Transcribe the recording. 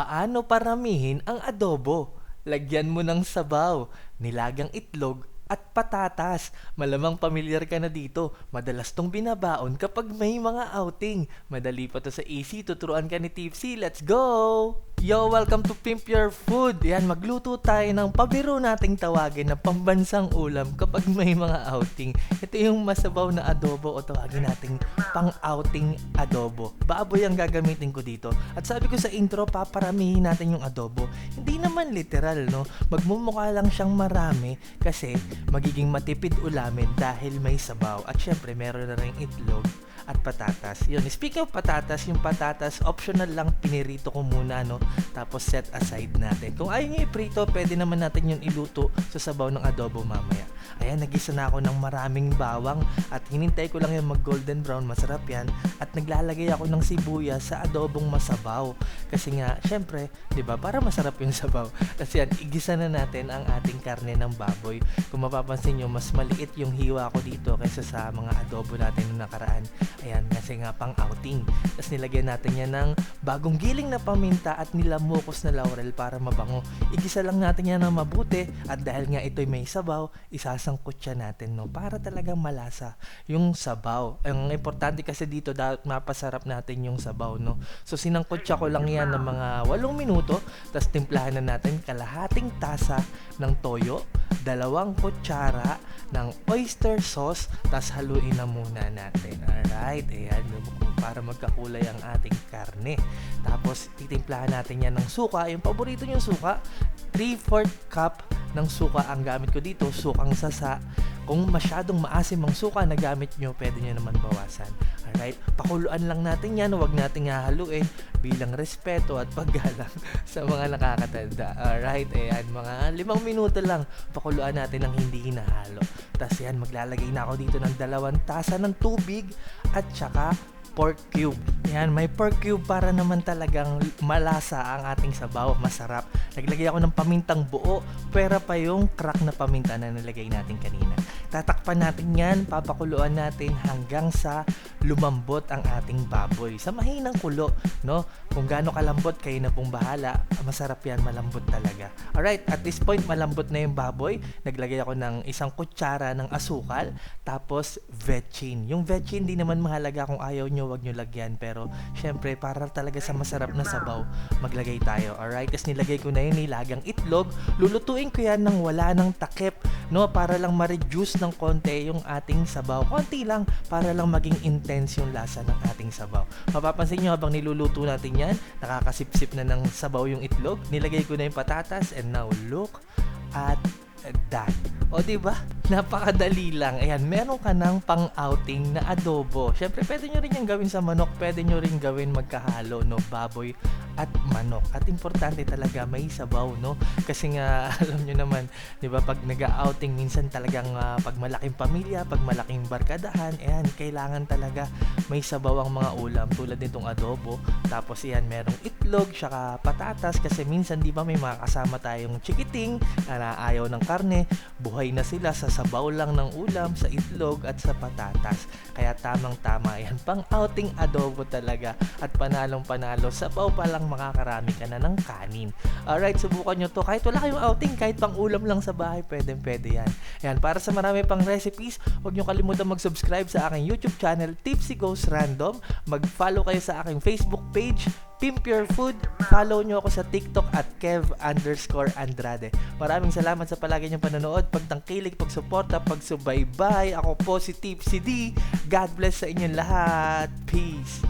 Paano paramihin ang adobo? Lagyan mo ng sabaw, nilagang itlog, at patatas. Malamang pamilyar ka na dito. Madalas tong binabaon kapag may mga outing. Madali pa to sa AC, tuturuan ka ni Tipsy. Let's go! Yo, welcome to Pimp Your Food. Yan, magluto tayo ng pabiro nating tawagin na pambansang ulam kapag may mga outing. Ito yung masabaw na adobo o tawagin nating pang-outing adobo. Baboy ang gagamitin ko dito. At sabi ko sa intro, paparamihin natin yung adobo. Hindi naman literal, no? Magmumukha lang siyang marami kasi magiging matipid ulamin dahil may sabaw. At syempre, meron na rin itlog at patatas. Yun, speaking of patatas, yung patatas, optional lang, pinirito ko muna, no? Tapos set aside natin. Kung ayaw nyo iprito, pwede naman natin yung iluto sa sabaw ng adobo mamaya. Ayan, nagisa na ako ng maraming bawang at hinintay ko lang yung mag golden brown, masarap yan. At naglalagay ako ng sibuyas sa adobong masabaw. Kasi nga, syempre, di ba, para masarap yung sabaw. Kasi yan, igisa na natin ang ating karne ng baboy. Kung mapapansin nyo, mas maliit yung hiwa ko dito kaysa sa mga adobo natin nung nakaraan. Ayan, kasi nga pang outing. Tapos nilagyan natin yan ng bagong giling na paminta at nilamukos na laurel para mabango. Igisa lang natin yan ng mabuti at dahil nga ito'y may sabaw, isasangkot siya natin, no? Para talagang malasa yung sabaw. Ang importante kasi dito, dapat mapasarap natin yung sabaw, no? So sinangkot siya ko lang yan ng mga 8 minuto. Tapos timplahan na natin kalahating tasa ng toyo, 2 kutsara ng oyster sauce, tapos haluin na muna natin. Alright, ayan, para magkakulay ang ating karne. Tapos titimplahan natin yan ng suka, yung paborito niyong suka, 3/4 cup ng suka ang gamit ko dito, sukang sasa. Kung masyadong maasim ang suka na gamit nyo, pwede nyo naman bawasan. Alright, pakuluan lang natin yan, huwag natin hahaluin bilang respeto at paggalang sa mga nakakatanda. Alright, ayan, mga 5 minuto lang pakuluan natin ng hindi hinahalo. Tapos yan, maglalagay na ako dito ng 2 tasa ng tubig at saka pork cube. Yan, may pork cube para naman talagang malasa ang ating sabaw, masarap. Naglagay ako ng pamintang buo, pera pa yung crack na paminta na nilagay natin kanina. Tatakpan natin yan, papakuluan natin hanggang sa lumambot ang ating baboy. Sa mahinang kulo, no? Kung gaano kalambot, kayo na pong bahala. Masarap yan, malambot talaga. Alright, at this point, malambot na yung baboy. Naglagay ako ng 1 kutsara ng asukal, tapos vetchin. Yung vetchin, di naman mahalaga kung ayaw nyo, wag nyo lagyan. Pero, syempre, para talaga sa masarap na sabaw, maglagay tayo. Alright, tapos nilagay ko na yung nilagang itlog. Lulutuin ko yan ng wala ng takip, no? Para lang ma-reduce ng konti yung ating sabaw. Konti lang, para lang maging intense yung lasa ng ating sabaw. Mapapansin nyo habang niluluto natin yan, nakakasipsip na ng sabaw yung itlog. Nilagay ko na yung patatas and now look at that. O diba? Napakadali lang. Ayan, meron ka ng pang-outing na adobo. Syempre, pwede nyo rin yung gawin sa manok. Pwede nyo rin gawin magkahalo, no? Baboy at manok. At importante talaga, may sabaw, no? Kasi nga, alam nyo naman, di ba, pag nag-outing, minsan talagang pag malaking pamilya, pag malaking barkadahan, ayan, kailangan talaga may sabaw ang mga ulam tulad nitong adobo. Tapos, ayan, merong itlog, syaka patatas. Kasi minsan, di ba, may mga kasama tayong chikiting na ayaw ng karne, buhay na sila sa sabaw lang ng ulam, sa itlog at sa patatas. Kaya tamang-tama yan, pang outing adobo talaga at panalong-panalo, sabaw pa lang makakarami ka na ng kanin. Alright, subukan nyo to kahit wala kayong outing, kahit pang ulam lang sa bahay, pwede yan. Ayan, para sa marami pang recipes, huwag nyo kalimutan mag-subscribe sa aking YouTube channel, Tipsy Goes Random. Mag-follow kayo sa aking Facebook page, Pimp Your Food. Follow nyo ako sa TikTok at Kev_Andrade. Maraming salamat sa palagi niyong panonood, pagtangkilik, pagsuporta, pagsubaybay. Ako po si Tipsy D. God bless sa inyong lahat. Peace.